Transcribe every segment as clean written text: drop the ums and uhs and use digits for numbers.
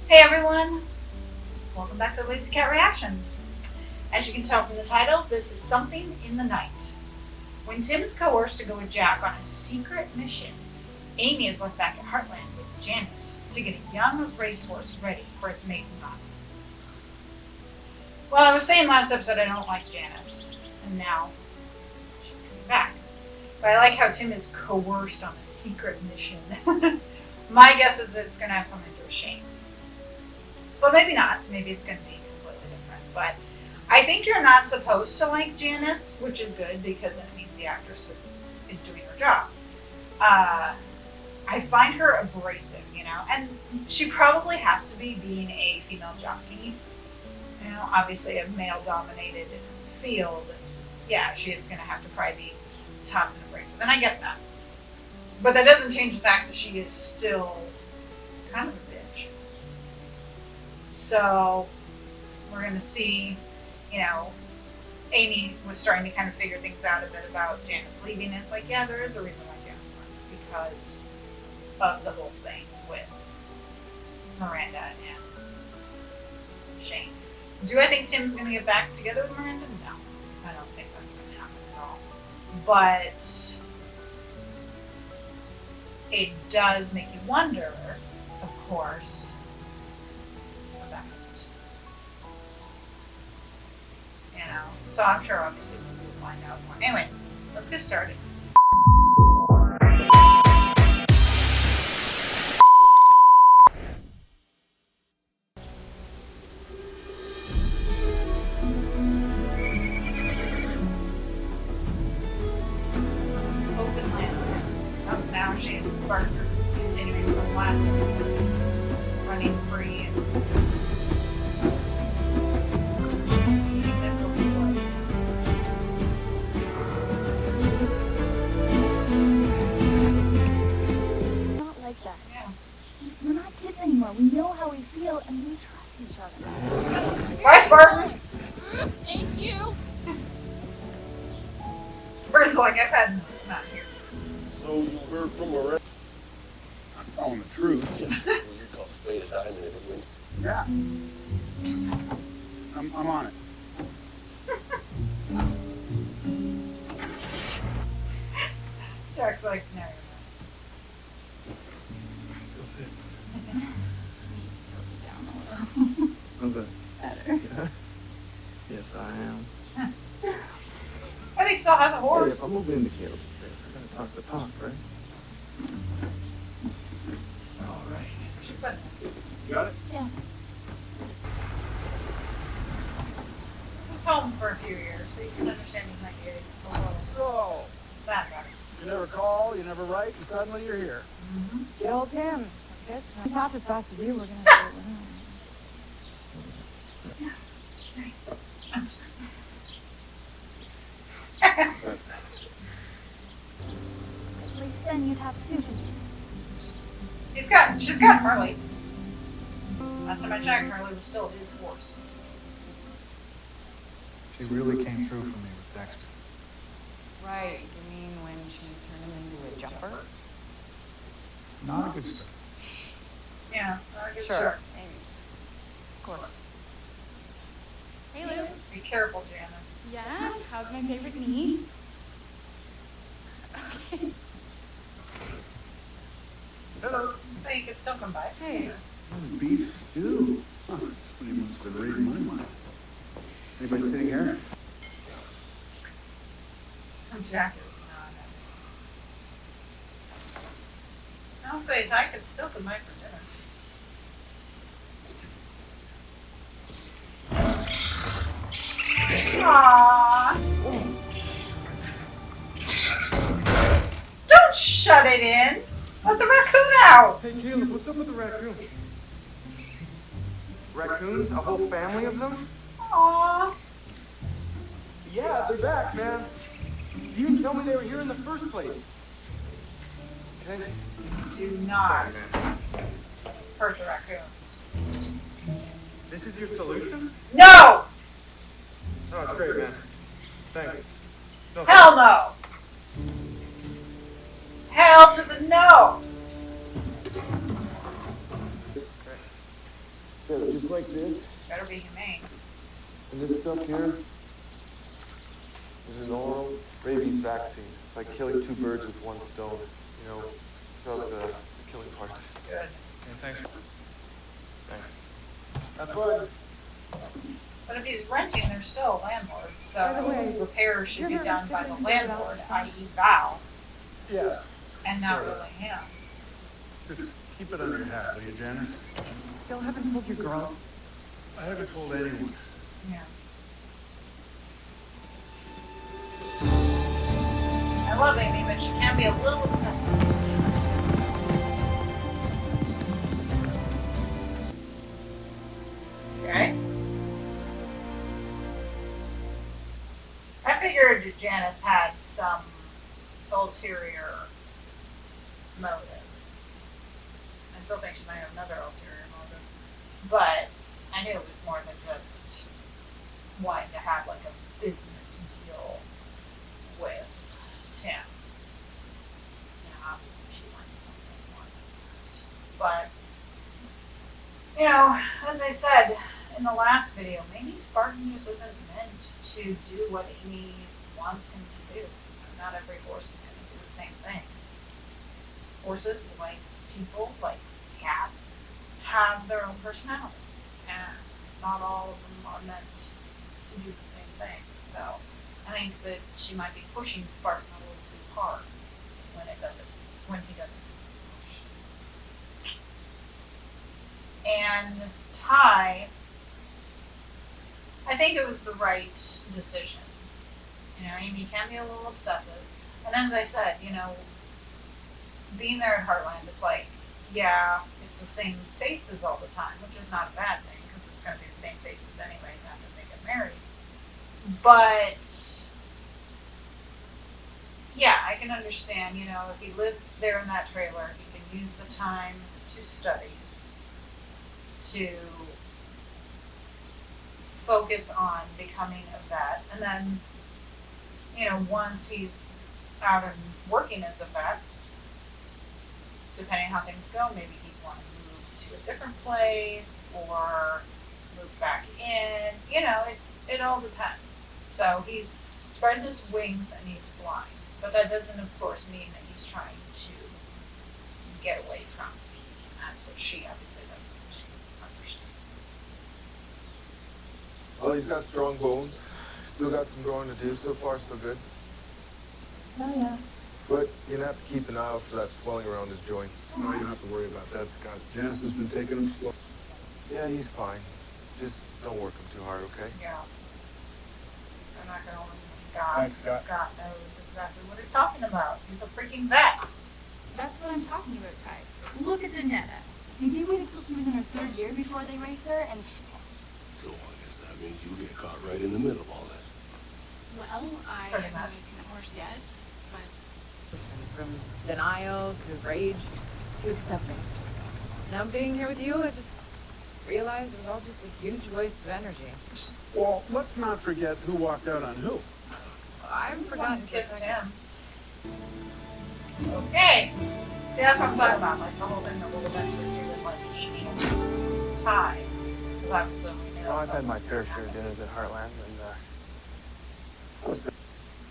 Hey everyone, welcome back to Lazy Cat Reactions. As you can tell from the title, this is Something in the Night. When Tim is coerced to go with Jack on a secret mission, Amy is left back at Heartland with Janice to get a young racehorse ready for its maiden run. Well, I was saying last episode I don't like Janice, and now she's coming back. But I like how Tim is coerced on a secret mission. My guess is that it's going to have something to do with Shane. But maybe not. Maybe it's going to be completely different. But I think you're not supposed to like Janice, which is good because it means the actress is doing her job. I find her abrasive, and she probably has to be being a female jockey. Obviously a male-dominated field. Yeah, she is going to have to probably be tough and abrasive, and I get that. But that doesn't change the fact that she is still kind of a bitch. So we're going to see, Amy was starting to kind of figure things out a bit about Janice leaving. And it's like, yeah, there is a reason why Janice left, because of the whole thing with Miranda and Shane. Do I think Tim's going to get back together with Miranda? No, I don't think that's going to happen at all. But it does make you wonder, of course, about it. So I'm sure obviously we'll find out more. Anyway, let's get started. Open land. Up now, Shane and Spark are continuing from last episode, running free and We're not kids anymore. We know how we feel and we trust each other. Bye, Spartan! Thank you. Spartan's like, I've had not here. So you heard from Miranda? I'm telling the truth. You call spade a diamond if it wins. Yeah. I'm on it. Jack's like, no, you're not. How's that? Better. Yeah. Yes, I am. But he still has a Hey, horse. if I move in the kid, I gotta talk the talk, right? All right. Where's your foot? You got it? Yeah. This is home for a few years, so you can understand he's not getting a little So, sad about it. you never call, you never write, and suddenly you're here. Good old Tim. I guess it's not as fast as you were going to do it. That's At least then you'd have Susan. she's got Harley. Last time I checked, Harley was still his horse. She really came through for me with Dexter. Right, you mean when she turned him into a jumper? Not a good start. Yeah, I guess Sure. Maybe. Of course. Hey, Lou. Be careful, Janice. Yeah? How's my favorite niece? Hello. So you could still come by. Hey. Oh, beef stew. Huh, somebody must have been reading my mind. Anybody sitting here? Jack is not. I'll say I could still come by for dinner. Aww. Don't shut it in. Let the raccoon out. Hey Caleb, what's up with the raccoon? Raccoons? A whole family of them? Aww. Yeah, they're back, man. You didn't tell me they were here in the first place. Okay? Do not hurt the raccoons. This is your solution? No! Oh, that's great, man. Thanks. No, Hell no! Hell to the no! Set it just like this. Better be humane. And this stuff here is an oral rabies vaccine. It's like killing two birds with one stone. You know, without the killing part. Good. And thanks. Thanks. That's fine. But if he's renting, they're still landlords, By the so way, repairs should be you're done by never the gonna figure it out landlord, yourself. i.e. Val, Yes. and not Sure. really him. Just keep it under your hat, will you, Janice? Still haven't told your girls? I haven't told anyone. Yeah. I love Amy, but she can be a little obsessive. Okay. I figured Janice had some ulterior motive. I still think she might have another ulterior motive. But I knew it was more than just wanting to have like a business deal with Tim. Obviously she wanted something more than that. But, you know, as I said in the last video, maybe Spartan just isn't meant to do what Amy wants him to do. Not every horse is going to do the same thing. Horses, like people, like cats, have their own personalities, and not all of them are meant to do the same thing. So I think that she might be pushing Spartan a little too hard when he doesn't push. And Ty, I think it was the right decision. You know, Amy can be a little obsessive. And as I said, you know, being there at Heartland, it's like, yeah, it's the same faces all the time, which is not a bad thing, because it's going to be the same faces anyways after they get married. But, yeah, I can understand, you know, if he lives there in that trailer, he can use the time to study, to focus on becoming a vet, and then, you know, once he's out and working as a vet, depending how things go, maybe he'd want to move to a different place or move back in. You know, it all depends. So he's spreading his wings and he's flying. But that doesn't, of course, mean that he's trying to get away from me. And that's what she obviously doesn't understand. Well, he's got strong bones. Still got some growing to do. So far, so good. So yeah. But you're gonna have to keep an eye out for that swelling around his joints. No, you don't have to worry about that, Scott. Janice has been taking him slow. Yeah, he's fine. Just don't work him too hard, okay? Yeah. I'm not going to listen to Scott. Thanks, Scott. Scott knows exactly what he's talking about. He's a freaking vet. That's what I'm talking about, Ty. Look at Danetta. They gave me till she was in her 3rd year before they raced her, and So I guess that means you get caught right in the middle of all this. Well, I Pretty haven't much. seen a horse yet, but From denial to rage to acceptance. Now being here with you, I just realized it was all just a huge waste of energy. Well, let's not forget who walked out on who. I've forgotten for a Kissed second. him. Okay. See, that's what I'm talking about. Like the whole thing that will eventually see with like Amy and Ty. Because I'm assuming they're Well, I've had also- my fair share of dinners at Heartland, and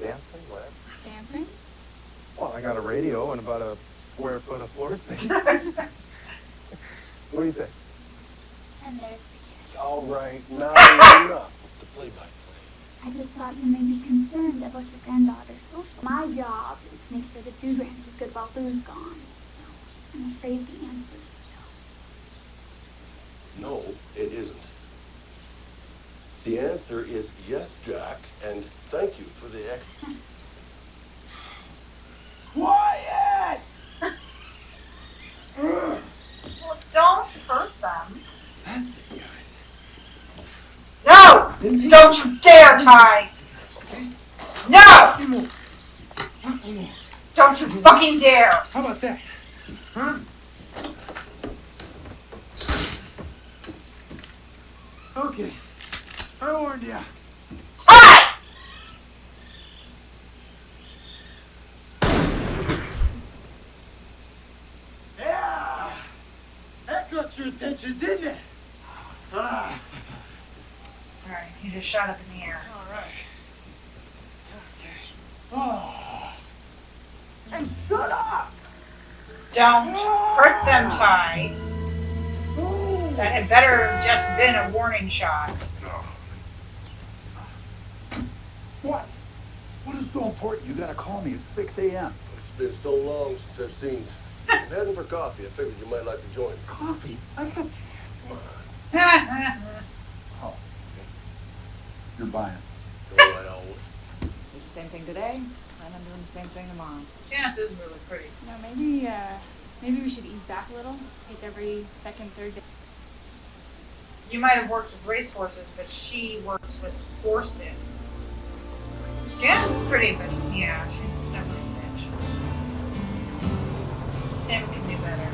dancing, whatever. dancing. Well, I got a radio and about a square foot of floor space. What do you say? And there's the kiss. All right, now enough with the play-by-play. I just thought you may be concerned about your granddaughter's social. My job is to make sure the Dude Ranch is good while Lou's gone. So I'm afraid the answer's no. No, it isn't. The answer is yes, Jack, and thank you for the ex. Quiet! Well, don't hurt them. That's it, guys. No! Don't you dare, Ty! No! Don't you fucking dare! How about that? Huh? Okay. I warned ya. Ty! Yeah! That got your attention, didn't it? just shot up in the air. Alright. Okay. And shut up! Don't hurt them, Ty. That had better have just been a warning shot. What? What is so important? You gotta call me at 6 a.m. It's been so long since I've seen you. I'm heading for coffee. I figured you might like to join me. Coffee? I got... Janice Oh, okay. You're buying. All right, I'll wait. Did the same thing today, and I'm doing the same thing tomorrow. is really pretty. No, maybe we should ease back a little. Take every second, third day. You might have worked with racehorses, but she works with horses. Janice is pretty, but yeah, she's definitely a bitch. Tim can do better.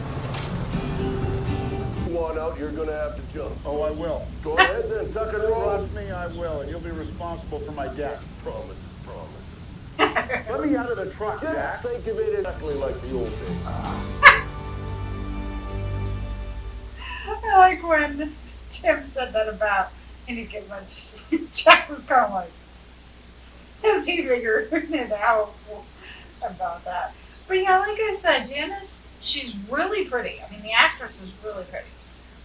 You want out, you're gonna have to jump. Oh, I will. Go ahead then, tuck and roll. Trust me, I will, and you'll be responsible for my death. Promises, promises. Let me out of the truck, Just Jack. think of it exactly like the old days. I like when Tim said that about he didn't get much sleep. Jack was kind of like, as he figured it out about that. But yeah, like I said, Janice, she's really pretty. I mean, the actress is really pretty.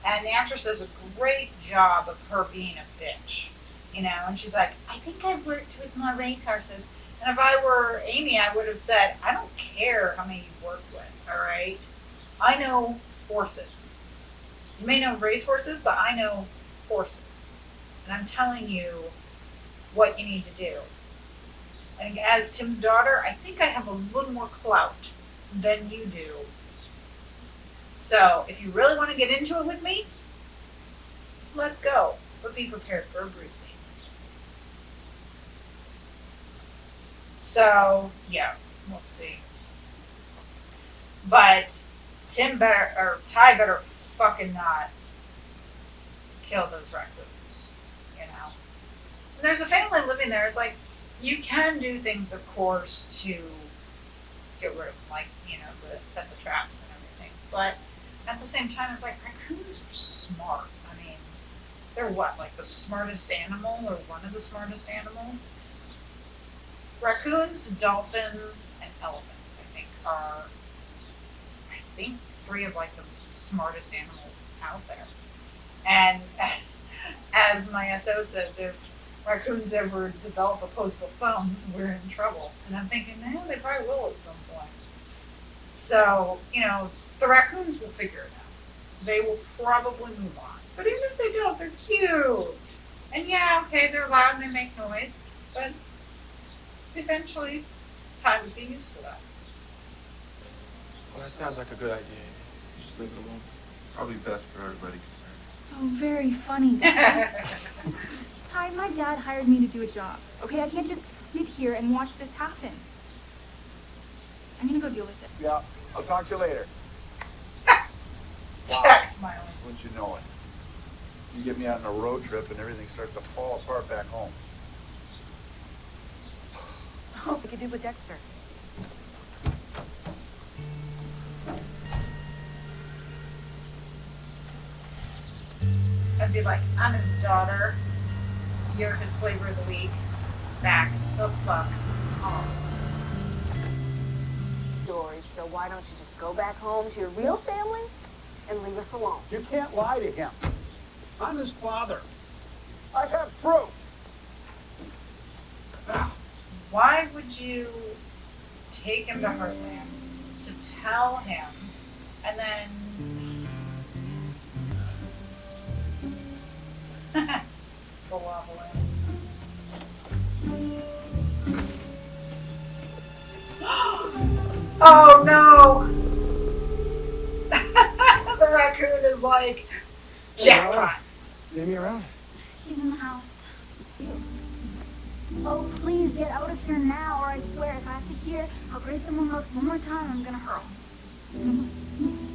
And the actress does a great job of her being a bitch. You know, and she's like, I think I've worked with my racehorses. And if I were Amy, I would have said, I don't care how many you've worked with, all right? I know horses. You may know racehorses, but I know horses. And I'm telling you what you need to do. And as Tim's daughter, I think I have a little more clout than you do. So, if you really want to get into it with me, let's go. But be prepared for a bruising. So, yeah, we'll see. But Ty better fucking not kill those raccoons, you know. And there's a family living there. It's like, you can do things, of course, to get rid of them, like, you know, set the traps and everything. But at the same time, it's like, raccoons are smart. I mean, they're what, like the smartest animal, or one of the smartest animals? Raccoons, dolphins, and elephants, I think, are, three of, like, the smartest animals out there. And as my SO says, if raccoons ever develop opposable thumbs, we're in trouble. And I'm thinking, they probably will at some point. So, you know, the raccoons will figure it out. They will probably move on. But even if they don't, they're cute. And yeah, okay, they're loud and they make noise, but eventually, time would be used to that. Well, that sounds like a good idea. Just leave it alone. Probably best for everybody concerned. Oh, very funny, guys. Ty, my dad hired me to do a job. Okay, I can't just sit here and watch this happen. I'm gonna go deal with it. Yeah, I'll talk to you later. Jack smiling. Wouldn't you know it? You get me out on a road trip and everything starts to fall apart back home. Oh, we could do with Dexter. I'd be like, I'm his daughter. You're his flavor of the week. Back the fuck home. Stories, so why don't you just go back home to your real family and leave us alone? You can't lie to him. I'm his father. I have proof. Why would you take him to Heartland to tell him and then the lava lamp? Oh no! The raccoon is like, jackpot. See me around. He's in the house. Oh, please get out of here now, or I swear if I have to hear how great someone looks one more time, I'm gonna hurl.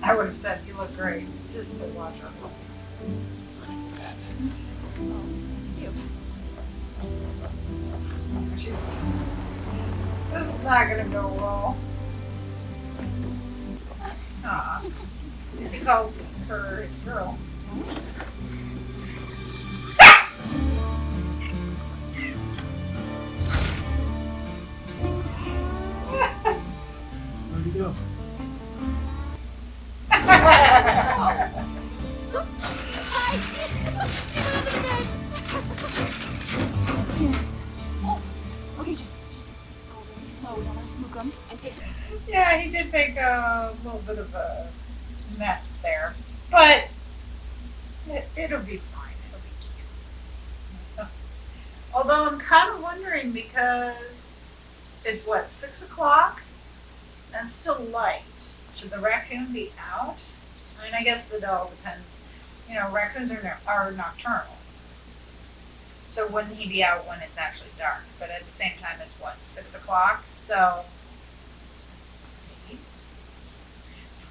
I would have said you look great just to watch her. This is not gonna go well. Aw. He calls her his girl. Okay, just go really slow. Don't want to spook him. And take it. Yeah, he did make a little bit of a mess there, but it'll be fine. It'll be cute. Although I'm kind of wondering because it's what, 6 o'clock and it's still light. Should the raccoon be out? I mean, I guess it all depends. You know, raccoons are nocturnal. So wouldn't he be out when it's actually dark? But at the same time, it's what, 6 o'clock? So, maybe.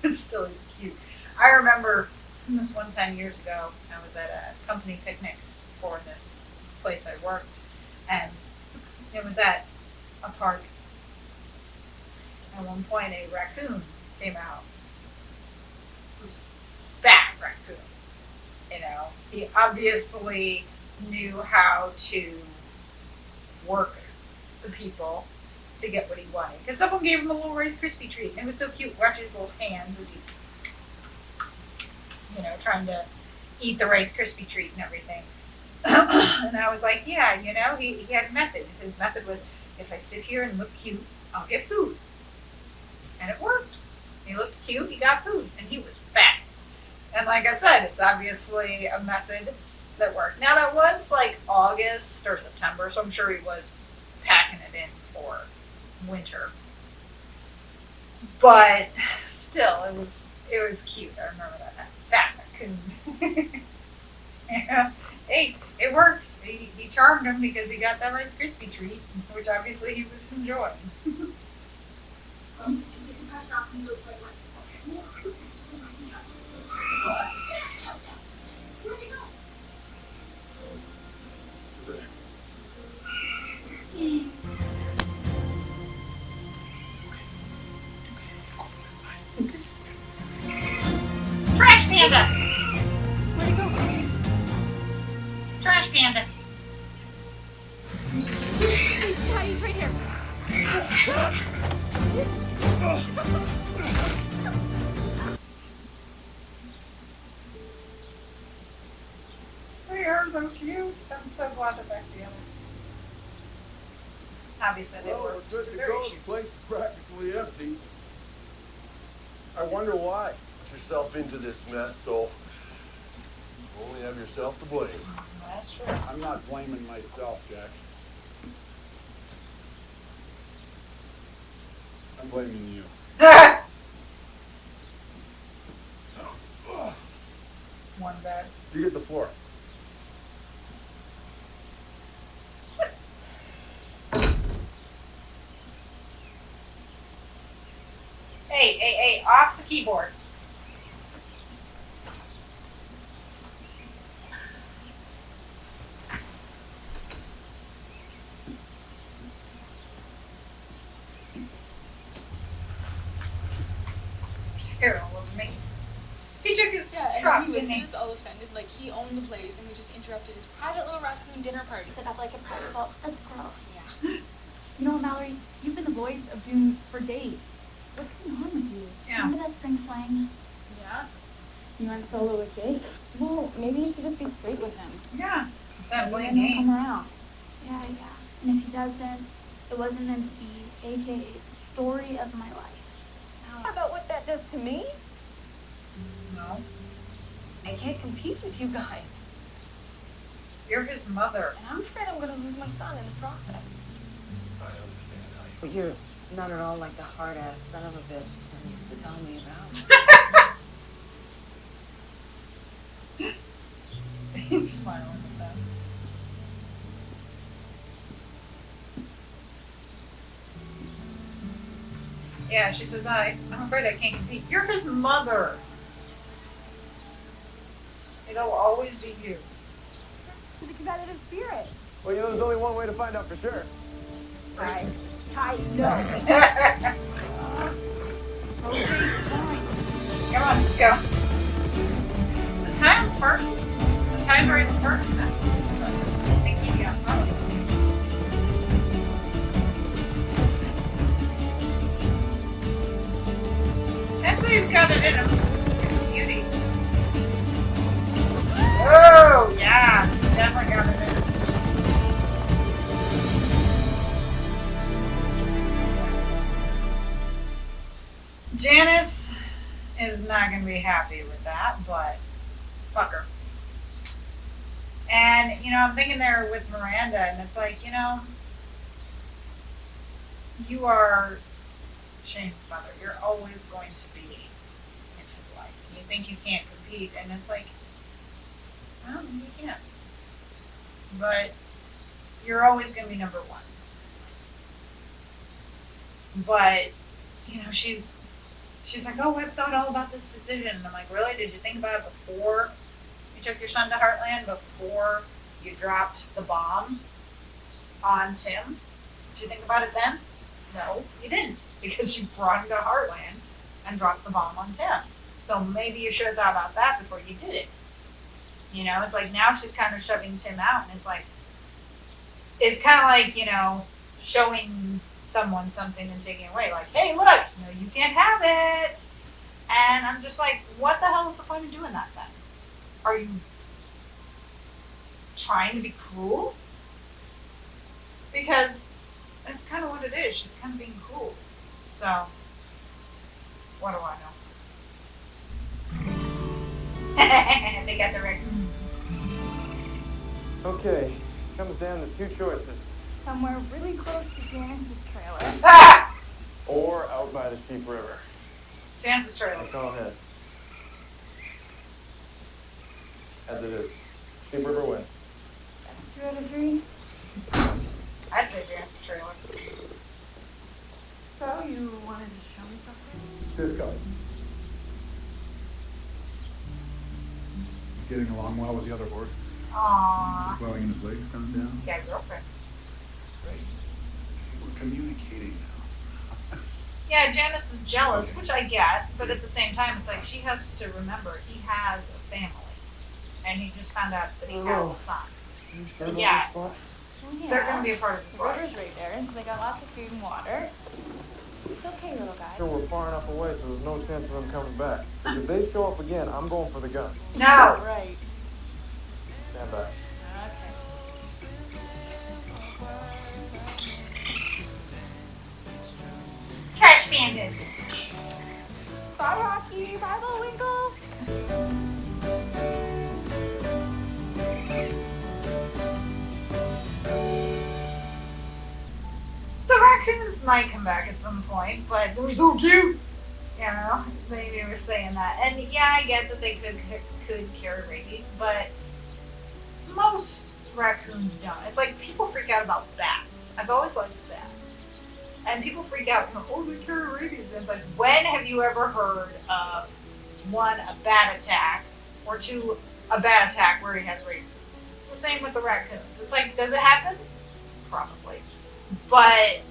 But still, he's cute. I remember this one time years ago, I was at a company picnic for this place I worked, and it was at a park. At one point, a raccoon came out. It was a fat raccoon. You know, he obviously knew how to work the people to get what he wanted. Because someone gave him a little Rice Krispie treat, and it was so cute. Watch his little hands as he, you know, trying to eat the Rice Krispie treat and everything. And I was like, yeah, you know, he had a method. His method was, if I sit here and look cute, I'll get food. And it worked. He looked cute, he got food, and he was fat. And like I said, it's obviously a method that worked. Now that was like August or September, so I'm sure he was packing it in for winter. But still, it was cute. I remember that fat raccoon. Yeah. Hey, it worked. He charmed him because he got that Rice Krispie treat, which obviously he was enjoying. It's a compassion often goes right way. Okay. It's so lucky. Where'd he go? Trash panda! Where'd he go? Trash panda! He's right here. They are so cute. I'm so glad they're back together. Obviously, they Well, were we're good to very go. The issues. place is practically empty. I wonder why. Put yourself into this mess, so you only have yourself to blame. That's true. I'm not blaming myself, Jack. I'm blaming you. One bad. You get the floor. Hey, off the keyboard. There's hair all over me. He took his Yeah, truck, and he didn't he? was all offended. Like, he owned the place, and we just interrupted his private little raccoon dinner party. Set up like a pretzel. That's gross. You know, Mallory, you've been the voice of doom for days. What's going on with you? Yeah. Remember that spring fling? Yeah? You went solo with Jake? Well, maybe you should just be straight with him. Yeah. Instead of Maybe playing then he'll come games. around. Yeah. And if he doesn't, it wasn't meant to be, aka the story of my life. How about what that does to me? No. I can't compete with you guys. You're his mother. And I'm afraid I'm gonna lose my son in the process. I understand how you But you're not at all like the hard-ass son of a bitch Tim used to tell me about. He's smiling at that. Yeah, she says, I'm afraid I can't compete. You're his mother. It'll always be you. It's a competitive spirit. Well, you know, there's only one way to find out for sure. Ty, no. Okay, fine. Come on, Cisco. This time it's first. The time's right in first. They keep you on probably. That's why he's got it in him. It's a beauty. be happy with that, but fuck her. And, you know, I'm thinking there with Miranda, and it's like, you know, you are Shane's mother. You're always going to be in his life. You think you can't compete, and it's like, well, you can't. But you're always going to be number one. But, you know, she's like, oh, I've thought all about this decision. And I'm like, really? Did you think about it before you took your son to Heartland? Before you dropped the bomb on Tim? Did you think about it then? No, you didn't. Because you brought him to Heartland and dropped the bomb on Tim. So maybe you should have thought about that before you did it. You know, it's like now she's kind of shoving Tim out. And it's like, it's kind of like, you know, showing someone something and taking it away. Like, hey, look, no, you can't have it. And I'm just like, what the hell is the point of doing that then? Are you trying to be cruel? Because that's kind of what it is. She's kind of being cruel. So, what do I know? They got the raccoons. Okay, comes down to two choices. Somewhere really close to Janice's trailer. Ah! Or out by the Sheep River. Janice's trailer. I'll call heads. As it is. Sheep River wins. That's 2 out of 3. I'd say Janice's trailer. So, you wanted to show me something? Cisco. Getting along well with the other horse. Aww. Swelling in his legs coming down. Got a girlfriend. Great. We're communicating now. Yeah, Janice is jealous, which I get, but at the same time, it's like she has to remember he has a family, and he just found out that he has a son. You sure about Yeah. this spot? They're going to be a part of the The story. river's right there, and so they got lots of food and water. It's okay, little guy. Sure, we're far enough away, so there's no chance of them coming back. If they show up again, I'm going for the gun. No. Right. Stand back. Okay. Trash bandits. Bye, Rocky. Bye, Bullwinkle. The raccoons might come back at some point, but they're so cute. You know, maybe we're saying that. And yeah, I get that they could carry rabies, but most raccoons don't. It's like people freak out about bats. I've always liked bats. And people freak out, you know, oh, they carry rabies. And it's like, when have you ever heard of, 1, a bat attack, or 2, a bat attack where he has rabies? It's the same with the raccoons. It's like, does it happen? Probably. But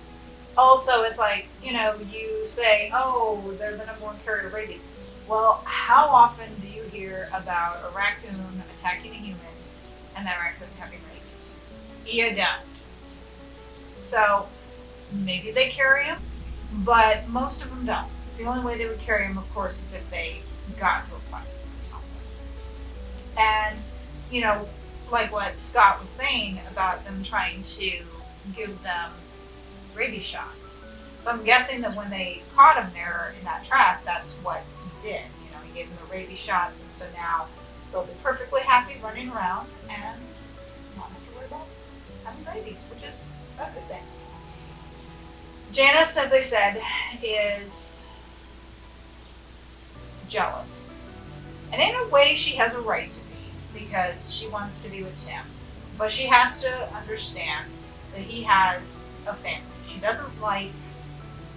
also, it's like, you know, you say, oh, they're the number 1 carrier of rabies. Well, how often do you hear about a raccoon attacking a human and that raccoon having rabies? You don't. So, maybe they carry them, but most of them don't. The only way they would carry them, of course, is if they got into a fight or something. And, you know, like what Scott was saying about them trying to give them rabies shots. So I'm guessing that when they caught him there in that trap, that's what he did. You know, he gave them the rabies shots, and so now they'll be perfectly happy running around and not have to worry about having rabies, which is a good thing. Janice, as I said, is jealous. And in a way, she has a right to be, because she wants to be with Tim. But she has to understand that he has a family. She doesn't like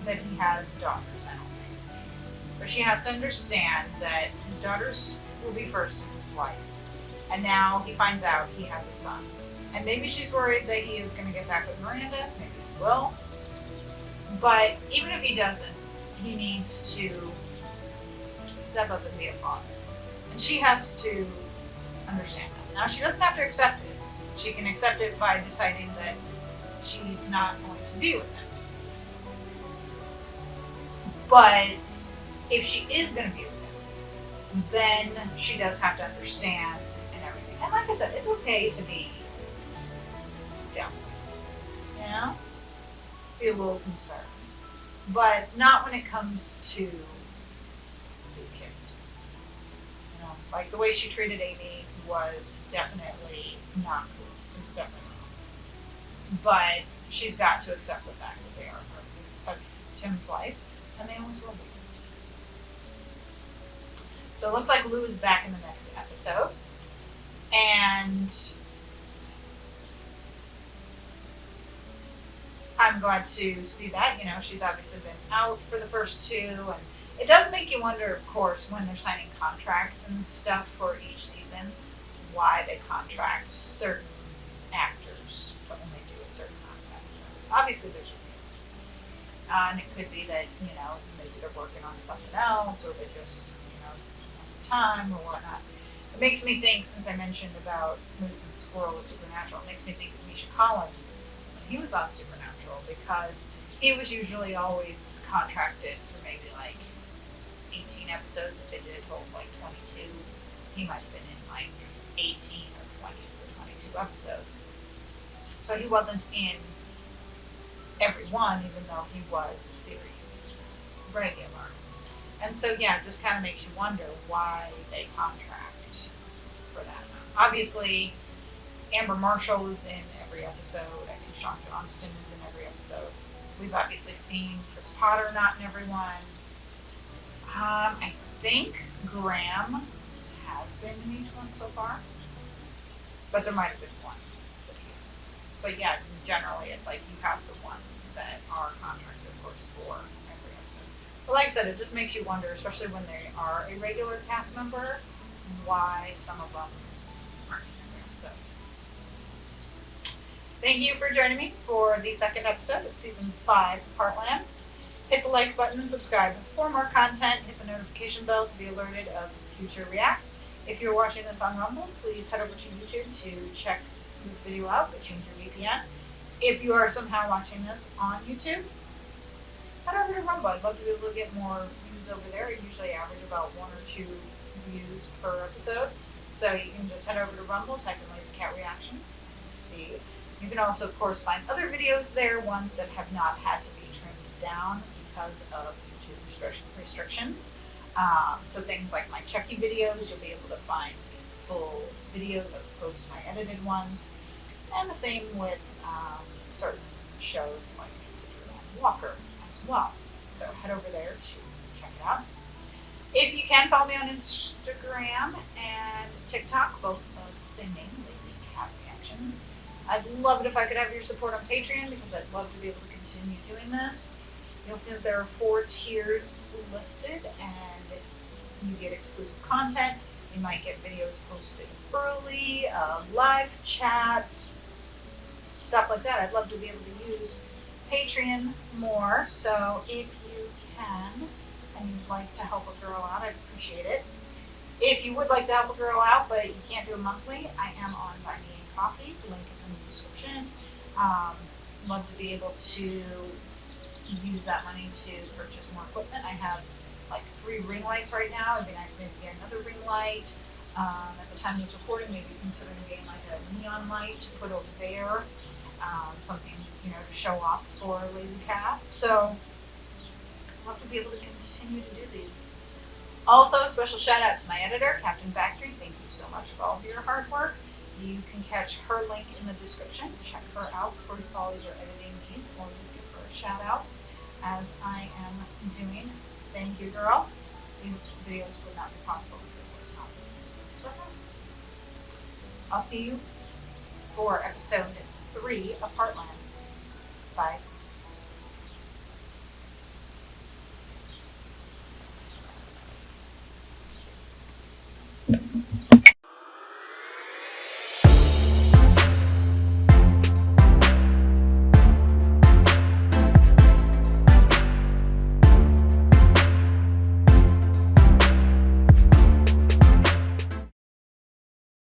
that he has daughters, I don't think. But she has to understand that his daughters will be first in his life. And now he finds out he has a son. And maybe she's worried that he is going to get back with Miranda. Maybe he will. But even if he doesn't, he needs to step up and be a father. And she has to understand that. Now, she doesn't have to accept it. She can accept it by deciding that she's not going to be with him. But if she is going to be with him, then she does have to understand and everything. And like I said, it's okay to be jealous, you know? Be a little concerned. But not when it comes to his kids. Like the way she treated Amy was definitely not cool. It was definitely wrong. But she's got to accept the fact that they are part of Tim's life, and they always will be. So it looks like Lou is back in the next episode, and I'm glad to see that. You know, she's obviously been out for the first two, and it does make you wonder, of course, when they're signing contracts and stuff for each season, why they contract certain actors to only do a certain amount of episodes. Obviously, there's a reason. And it could be that, you know, maybe they're working on something else, or they just, you know, don't have time or whatnot. It makes me think, since I mentioned about Moose and Squirrel with Supernatural, it makes me think of Misha Collins when he was on Supernatural, because he was usually always contracted for maybe like 18 episodes. If they did a total of like 22, he might have been in like 18 or 20 or 22 episodes. So he wasn't in every one, even though he was a series regular. And so, yeah, it just kind of makes you wonder why they contract for that amount. Obviously, Amber Marshall is in every episode. I think Sean Johnston is in every episode. We've obviously seen Chris Potter not in every one. I think Graham has been in each one so far, but there might have been one. But yeah, generally it's like you have the ones that are contracted, of course, for every episode. But like I said, it just makes you wonder, especially when they are a regular cast member, why some of them aren't in every episode. Thank you for joining me for the second episode of Season 5 of Heartland. Hit the like button and subscribe for more content. Hit the notification bell to be alerted of future reacts. If you're watching this on Rumble, please head over to YouTube to check this video out, but change your VPN. If you are somehow watching this on YouTube, head over to Rumble. I'd love to be able to get more views over there. I usually average about 1 or 2 views per episode. So you can just head over to Rumble, type in Lazy Cat Reactions, and see. You can also, of course, find other videos there, ones that have not had to be trimmed down because of YouTube restrictions. So things like my Chucky videos, you'll be able to find full videos as opposed to my edited ones. And the same with certain shows like Walker as well. So head over there to check it out. If you can, follow me on Instagram and TikTok, both of the same name, Lazy Cat Reactions. I'd love it if I could have your support on Patreon, because I'd love to be able to continue doing this. You'll see that there are 4 tiers listed, and you get exclusive content. You might get videos posted early, live chats, stuff like that. I'd love to be able to use Patreon more, so if you can and you'd like to help a girl out, I'd appreciate it. If you would like to help a girl out but you can't do it monthly, I am on Buy Me a Coffee. The link is in the description. Love to be able to use that money to purchase more equipment. I have like 3 ring lights right now. It'd be nice maybe to get another ring light. At the time of this recording, maybe considering getting like a neon light to put over there. Something, you know, to show off for Lazy Cat. So I'd love to be able to continue to do these. Also, a special shout out to my editor, Captain Factory. Thank you so much for all of your hard work. You can catch her link in the description. Check her out for all your editing needs, or just give her a shout out, as I am doing. Thank you, girl. These videos would not be possible if it was not for her. I'll see you for episode 3 of Heartland. Bye.